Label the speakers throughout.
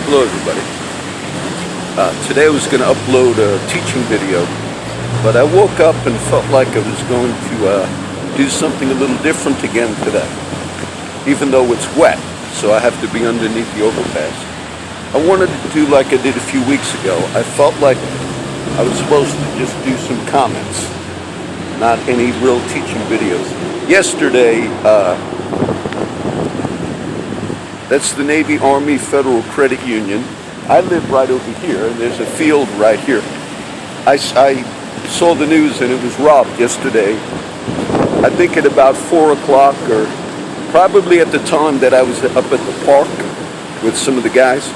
Speaker 1: Hello everybody. Today I was going to upload a teaching video, but I woke up and felt like I was going to do something a little different again today, even though it's wet, so I have to be underneath the overpass. I wanted to do like I did a few weeks ago. I felt like I was supposed to just do some comments, not any real teaching videos. Yesterday, that's the Navy Army Federal Credit Union. I live right over here, and there's a field right here. I saw the news and it was robbed yesterday. I think at about 4 o'clock, or probably at the time that I was up at the park with some of the guys.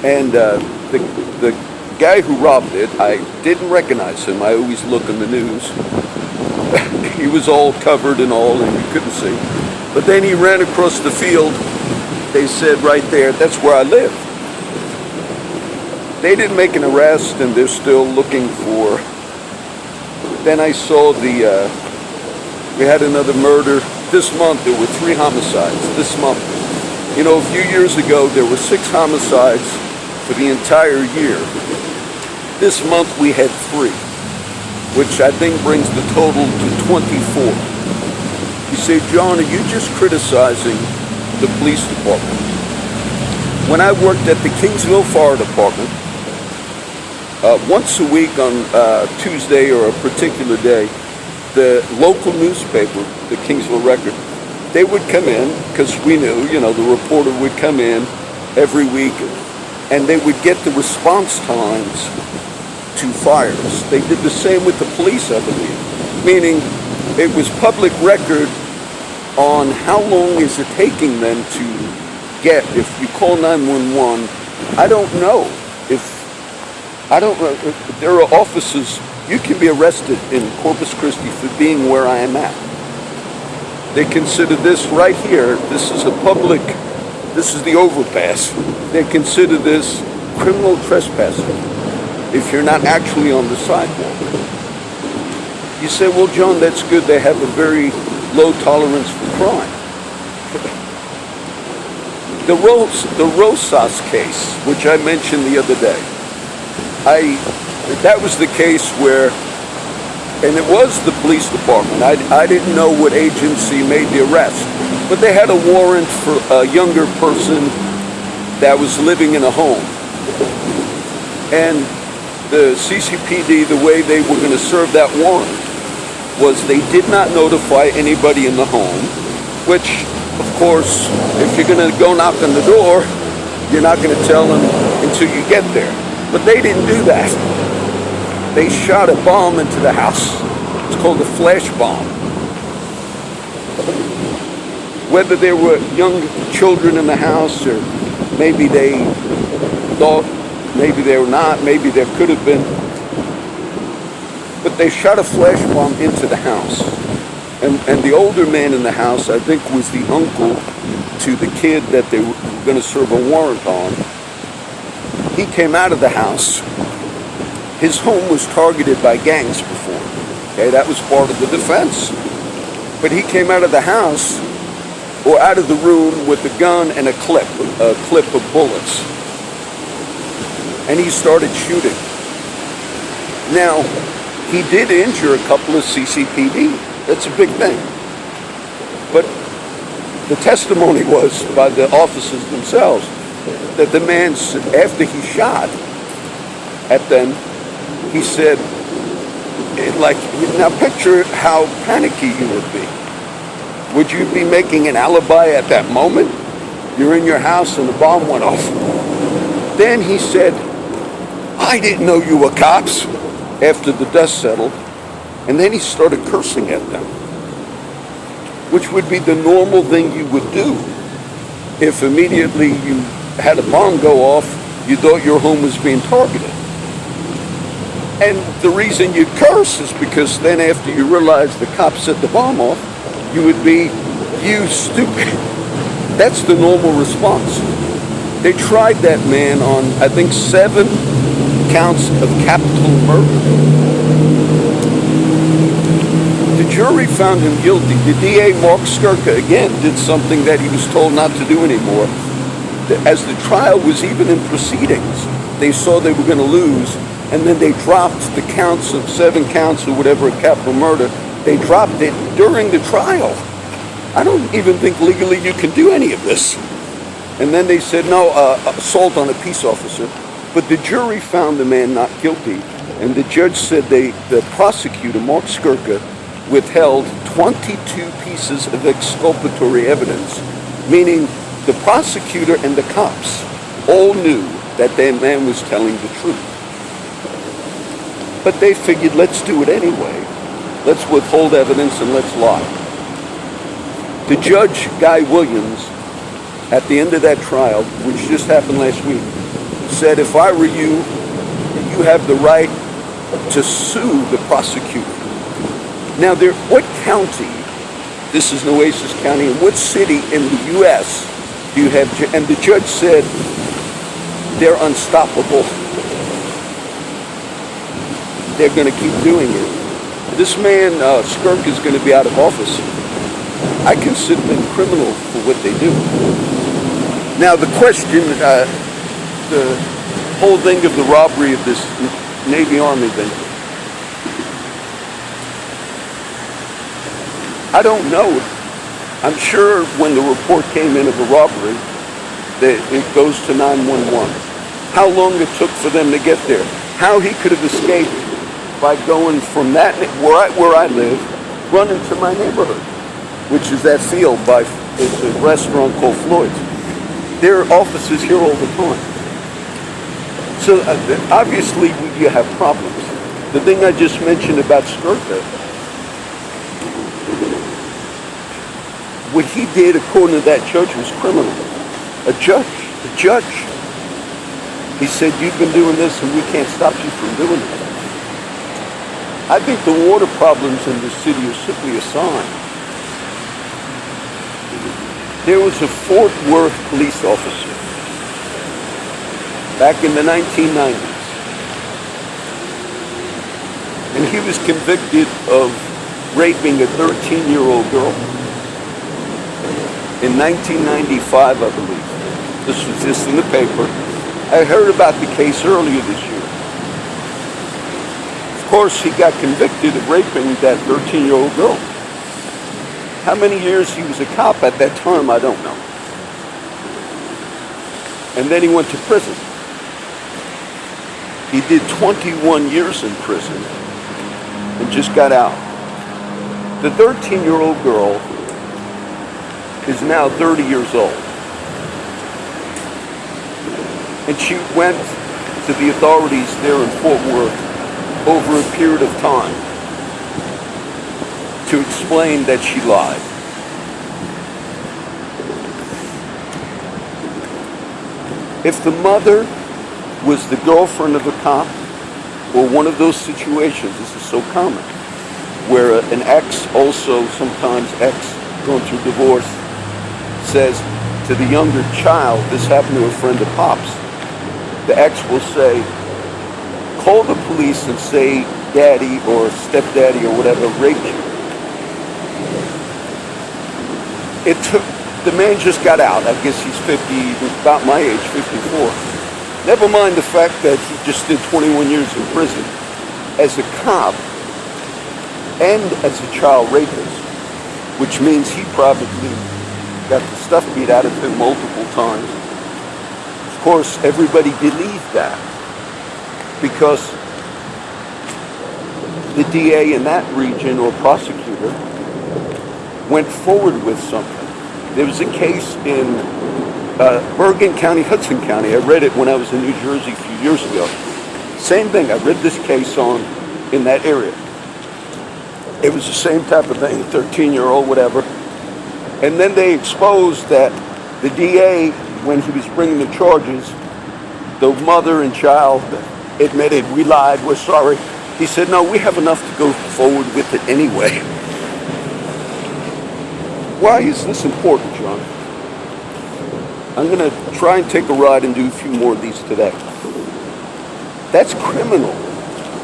Speaker 1: And the guy who robbed it, I didn't recognize him. I always look in the news. He was all covered and all, and you couldn't see. But then he ran across the field. They said right there, that's where I live. They didn't make an arrest, and they're still looking for. Then I saw we had another murder. This month there were 3 homicides. This month. You know, a few years ago there were 6 homicides for the entire year. This month we had 3, which I think brings the total to 24. You say, John, are you just criticizing the police department? When I worked at the Kingsville Fire Department, once a week on Tuesday or a particular day, the local newspaper, the Kingsville Record, they would come in, because we knew, the reporter would come in every week, and they would get the response times to fires. They did the same with the police, I believe, meaning it was public record on how long is it taking them to get, if you call 911, I don't know if there are officers, you can be arrested in Corpus Christi for being where I am at. They consider this right here, this is the overpass. They consider this criminal trespassing if you're not actually on the sidewalk. You say, well, John, that's good. They have a very low tolerance for crime. The Rosas case, which I mentioned the other day, that was the case where, and it was the police department. I didn't know what agency made the arrest, but they had a warrant for a younger person that was living in a home. And the CCPD, the way they were going to serve that warrant was they did not notify anybody in the home, which, of course, if you're going to go knock on the door, you're not going to tell them until you get there. But they didn't do that. They shot a bomb into the house. It's called a flash bomb. Whether there were young children in the house, or maybe they thought, maybe they were not, maybe there could have been, but they shot a flash bomb into the house. And the older man in the house, I think, was the uncle to the kid that they were going to serve a warrant on. He came out of the house. His home was targeted by gangs before. Okay, that was part of the defense. But he came out of the house, or out of the room, with a gun and a clip of bullets. And he started shooting. Now, he did injure a couple of CCPD. That's a big thing. But the testimony was by the officers themselves that the man, after he shot at them, he said, now picture how panicky you would be. Would you be making an alibi at that moment? You're in your house and the bomb went off. Then he said, I didn't know you were cops, after the dust settled. And then he started cursing at them, which would be the normal thing you would do if immediately you had a bomb go off, you thought your home was being targeted. And the reason you'd curse is because then after you realize the cops set the bomb off, you would be, you stupid. That's the normal response. They tried that man on, I think, 7 counts of capital murder. The jury found him guilty. The DA, Mark Skirka, again, did something that he was told not to do anymore. as the trial was even in proceedings, they saw they were going to lose, and then they dropped the counts of 7 counts or whatever of capital murder. They dropped it during the trial. I don't even think legally you can do any of this. And then they said, no, assault on a peace officer. But the jury found the man not guilty, and the judge said the prosecutor, Mark Skirka, withheld 22 pieces of exculpatory evidence, meaning the prosecutor and the cops all knew that man was telling the truth. But they figured, let's do it anyway. Let's withhold evidence and let's lie. The judge, Guy Williams, at the end of that trial, which just happened last week, said, if I were you, you have the right to sue the prosecutor. Now, what county, this is Nueces County, and what city in the U.S. do you have, and the judge said, they're unstoppable. They're going to keep doing it. This man, Skirk, is going to be out of office. I consider them criminal for what they do. Now, the question, the whole thing of the robbery of this Navy Army thing, I don't know. I'm sure when the report came in of a robbery, that it goes to 911. How long it took for them to get there. How he could have escaped by going from that, where I live, running to my neighborhood, which is that field by it's a restaurant called Floyd's. There are officers here all the time. So obviously you have problems. The thing I just mentioned about Skirka, what he did according to that judge was criminal. The judge, he said, you've been doing this and we can't stop you from doing it. I think the water problems in the city are simply a sign. There was a Fort Worth police officer back in the 1990s, and he was convicted of raping a 13-year-old girl in 1995, I believe. This was just in the paper. I heard about the case earlier this year. Of course, he got convicted of raping that 13-year-old girl. How many years he was a cop at that time, I don't know. And then he went to prison. He did 21 years in prison and just got out. The 13-year-old girl is now 30 years old. And she went to the authorities there in Fort Worth over a period of time to explain that she lied. If the mother was the girlfriend of a cop, or one of those situations, this is so common, where an ex, also sometimes ex going through divorce, says to the younger child, this happened to a friend of Pop's, the ex will say, call the police and say daddy or stepdaddy or whatever raped you. It took, the man just got out. I guess he's 50, about my age, 54. Never mind the fact that he just did 21 years in prison as a cop and as a child rapist, which means he probably got the stuff beat out of him multiple times. Of course, everybody believed that because the DA in that region or prosecutor went forward with something. There was a case in Bergen County, Hudson County. I read it when I was in New Jersey a few years ago. Same thing. I read this case in that area. It was the same type of thing, 13-year-old, whatever. And then they exposed that the DA, when he was bringing the charges, the mother and child admitted, we lied, we're sorry. He said, no, we have enough to go forward with it anyway. Why is this important, John? I'm going to try and take a ride and do a few more of these today. That's criminal,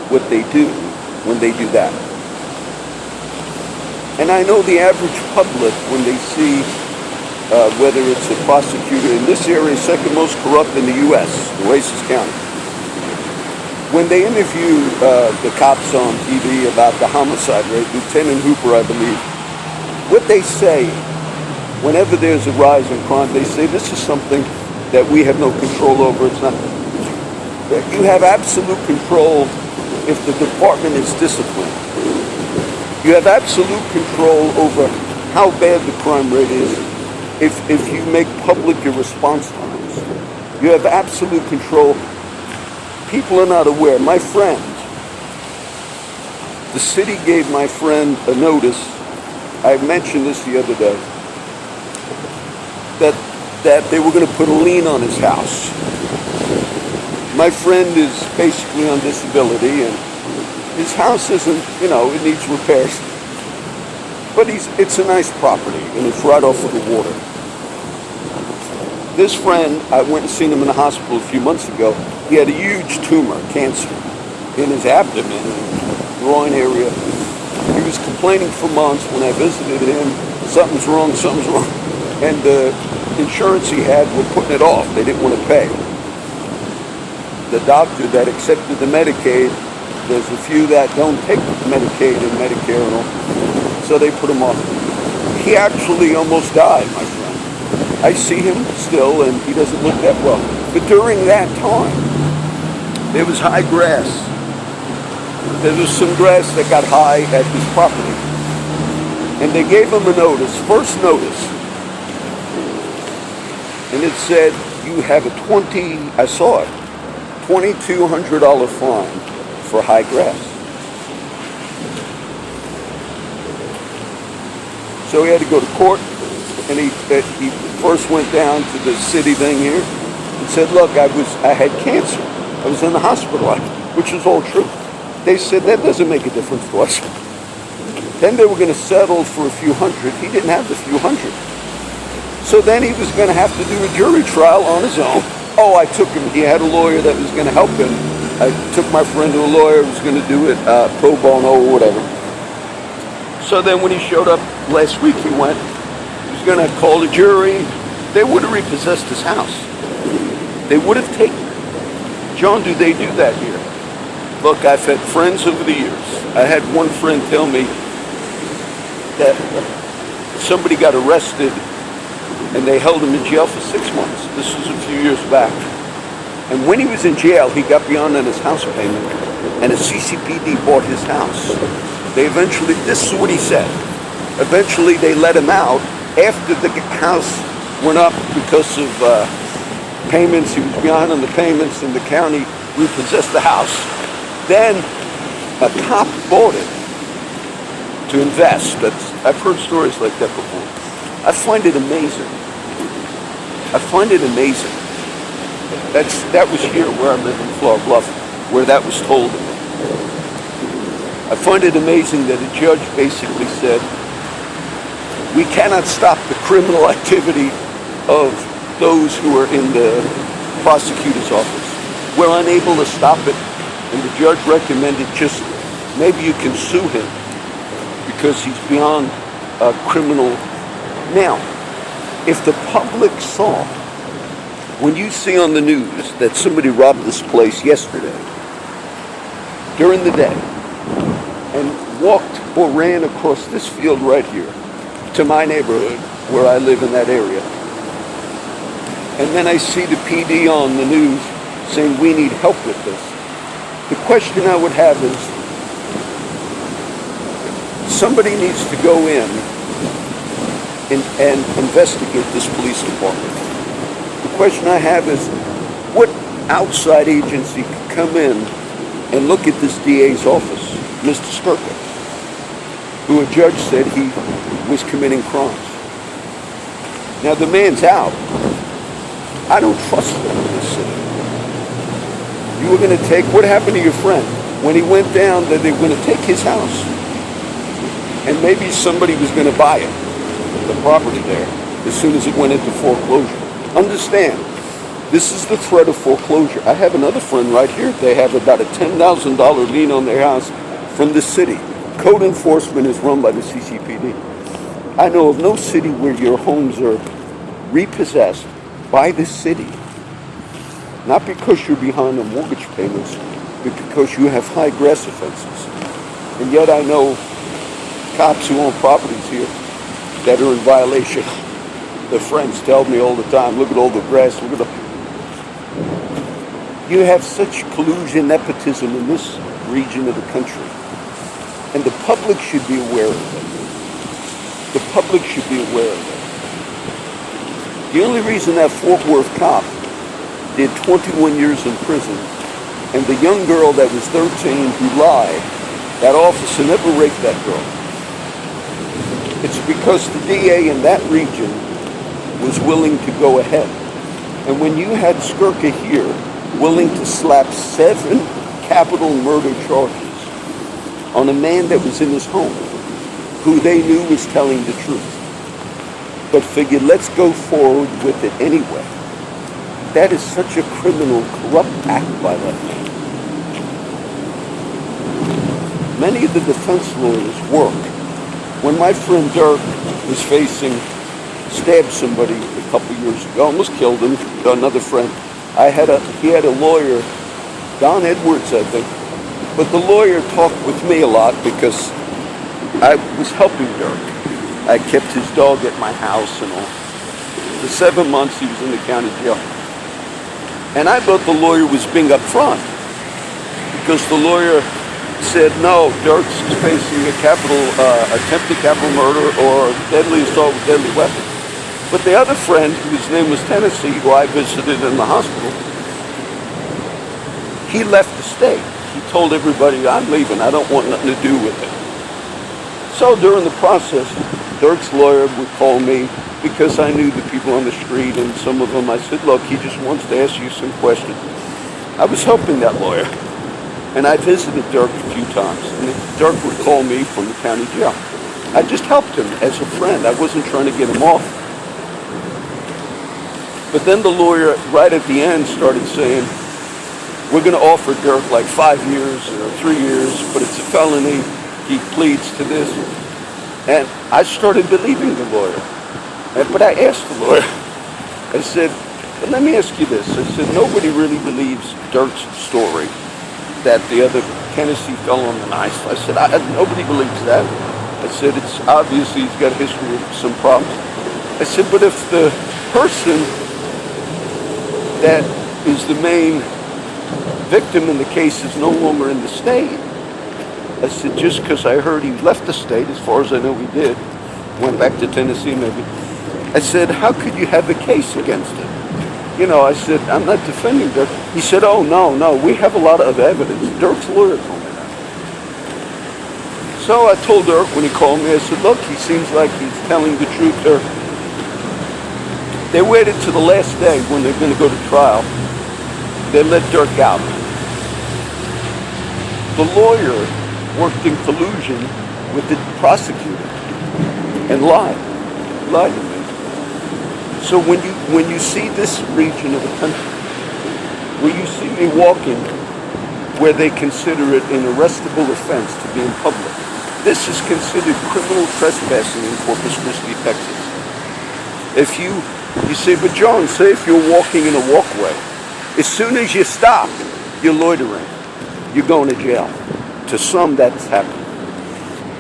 Speaker 1: what they do when they do that. And I know the average public, when they see whether it's a prosecutor in this area, second most corrupt in the U.S., Oasis County. When they interview the cops on TV about the homicide rate, Lieutenant Hooper, I believe, what they say, whenever there's a rise in crime, they say this is something that we have no control over. It's not. You have absolute control if the department is disciplined. You have absolute control over how bad the crime rate is if you make public your response times. You have absolute control. People are not aware. My friend, the city gave my friend a notice. I mentioned this the other day, that they were going to put a lien on his house. My friend is basically on disability, and his house isn't, it needs repairs. But it's a nice property, and it's right off of the water. This friend, I went and seen him in the hospital a few months ago. He had a huge tumor, cancer, in his abdomen and groin area. He was complaining for months. When I visited him, something's wrong. And the insurance he had were putting it off. They didn't want to pay. The doctor that accepted the Medicaid, there's a few that don't take Medicaid and Medicare and all, so they put him off. He actually almost died, my friend. I see him still, and he doesn't look that well. But during that time, there was high grass. There was some grass that got high at his property. And they gave him a notice, first notice. And it said, you have a $2,200 fine for high grass. So he had to go to court, and he first went down to the city thing here and said, look, I had cancer. I was in the hospital, which is all true. They said, that doesn't make a difference to us. Then they were going to settle for a few hundred. He didn't have the few hundred. So then he was going to have to do a jury trial on his own. Oh, I took him. He had a lawyer that was going to help him. I took my friend to a lawyer who was going to do it pro bono or whatever. So then when he showed up last week, he was going to call the jury. They would have repossessed his house. They would have taken it. John, do they do that here? Look, I've had friends over the years. I had one friend tell me that somebody got arrested and they held him in jail for 6 months. This was a few years back. And when he was in jail, he got beyond on his house payment, and the CCPD bought his house. They eventually, this is what he said, eventually they let him out after the house went up because of payments. He was behind on the payments, and the county repossessed the house. Then a cop bought it to invest. I've heard stories like that before. I find it amazing. That was here where I live in Flower Bluff, where that was told to me. I find it amazing that a judge basically said, we cannot stop the criminal activity of those who are in the prosecutor's office. We're unable to stop it. And the judge recommended just maybe you can sue him because he's beyond criminal. Now, if the public saw, when you see on the news that somebody robbed this place yesterday, during the day, and walked or ran across this field right here to my neighborhood where I live in that area, and then I see the PD on the news saying we need help with this, the question I would have is, somebody needs to go in and investigate this police department. The question I have is, what outside agency could come in and look at this DA's office, Mr. Skirka, who a judge said he was committing crimes? Now the man's out. I don't trust him in this city. You were going to take, what happened to your friend? When he went down, that they were going to take his house. And maybe somebody was going to buy it, the property there, as soon as it went into foreclosure. Understand, this is the threat of foreclosure. I have another friend right here. They have about a $10,000 lien on their house from the city. Code enforcement is run by the CCPD. I know of no city where your homes are repossessed by the city, not because you're behind on mortgage payments, but because you have high grass offenses. And yet I know cops who own properties here that are in violation. Their friends tell me all the time, look at all the grass, look at the... You have such collusion, nepotism in this region of the country. And the public should be aware of it. The public should be aware of it. The only reason that Fort Worth cop did 21 years in prison, and the young girl that was 13 who lied, that officer never raped that girl. It's because the DA in that region was willing to go ahead. And when you had Skirka here willing to slap 7 capital murder charges on a man that was in his home, who they knew was telling the truth, but figured, let's go forward with it anyway. That is such a criminal, corrupt act by that man. Many of the defense lawyers work. When my friend Dirk was stabbed somebody a couple years ago, almost killed him, another friend, he had a lawyer, Don Edwards, I think, but the lawyer talked with me a lot because I was helping Dirk. I kept his dog at my house and all. For 7 months he was in the county jail. And I thought the lawyer was being upfront, because the lawyer said, no, Dirk's facing a attempted capital murder or deadly assault with deadly weapon. But the other friend, whose name was Tennessee, who I visited in the hospital, he left the state. He told everybody, I'm leaving, I don't want nothing to do with it. So during the process, Dirk's lawyer would call me because I knew the people on the street, and some of them I said, look, he just wants to ask you some questions. I was helping that lawyer, and I visited Dirk a few times, and Dirk would call me from the county jail. I just helped him as a friend. I wasn't trying to get him off. But then the lawyer, right at the end, started saying, we're going to offer Dirk like 5 years or 3 years, but it's a felony. He pleads to this. And I started believing the lawyer. But I asked the lawyer, I said, but let me ask you this. I said, nobody really believes Dirk's story that the other Tennessee fell on the knife. I said, nobody believes that. I said, it's obviously he's got a history of some problems. I said, but if the person that is the main victim in the case is no longer in the state, I said, just because I heard he left the state, as far as I know he did, went back to Tennessee maybe, I said, how could you have a case against him? You know, I said, I'm not defending Dirk. He said, oh, no, we have a lot of evidence. Dirk's lawyer told me that. So I told Dirk when he called me, I said, look, he seems like he's telling the truth there. They waited to the last day when they're going to go to trial. They let Dirk out. The lawyer worked in collusion with the prosecutor and lied to me. So when you see this region of the country, where you see me walking where they consider it an arrestable offense to be in public, this is considered criminal trespassing in Corpus Christi, Texas. If you say, but John, say if you're walking in a walkway, as soon as you stop, you're loitering. You're going to jail. To some, that's happened.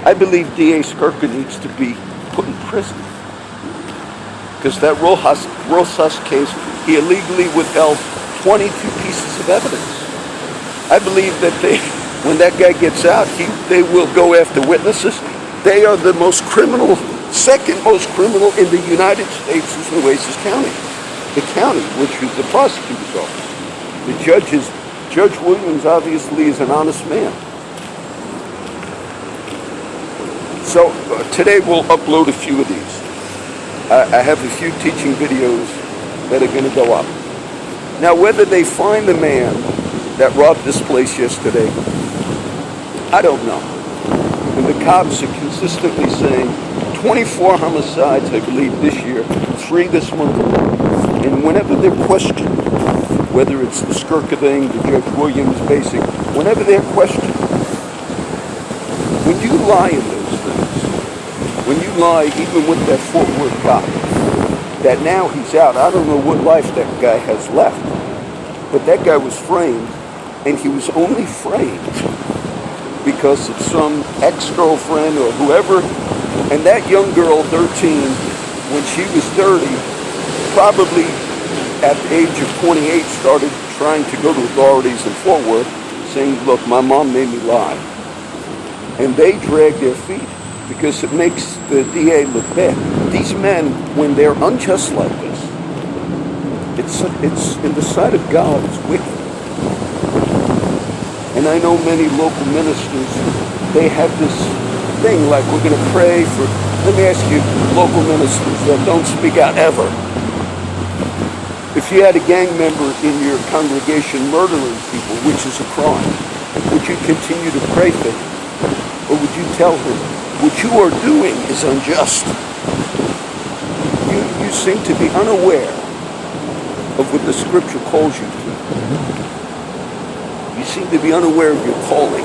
Speaker 1: I believe D.A. Skirka needs to be put in prison. Because that Rosas case, he illegally withheld 22 pieces of evidence. I believe that when that guy gets out, they will go after witnesses. They are the second most criminal in the United States is Nueces County. The county, which is the prosecutor's office. Judge Williams obviously is an honest man. So today we'll upload a few of these. I have a few teaching videos that are going to go up. Now, whether they find the man that robbed this place yesterday, I don't know. And the cops are consistently saying 24 homicides, I believe, this year, 3 this month. And whenever they're questioned, whether it's the Skirka thing, the Judge Williams basic, whenever they're questioned, when you lie in those things, when you lie even with that Fort Worth cop, that now he's out. I don't know what life that guy has left. But that guy was framed, and he was only framed because of some ex-girlfriend or whoever. And that young girl, 13, when she was 30, probably at the age of 28, started trying to go to authorities in Fort Worth, saying, look, my mom made me lie. And they drag their feet because it makes the DA look bad. These men, when they're unjust like this, it's in the sight of God, it's wicked. And I know many local ministers, they have this thing like, we're going to pray for, let me ask you, local ministers that don't speak out ever. If you had a gang member in your congregation murdering people, which is a crime, would you continue to pray for him? Or would you tell him, what you are doing is unjust? You seem to be unaware of what the scripture calls you to. You seem to be unaware of your calling.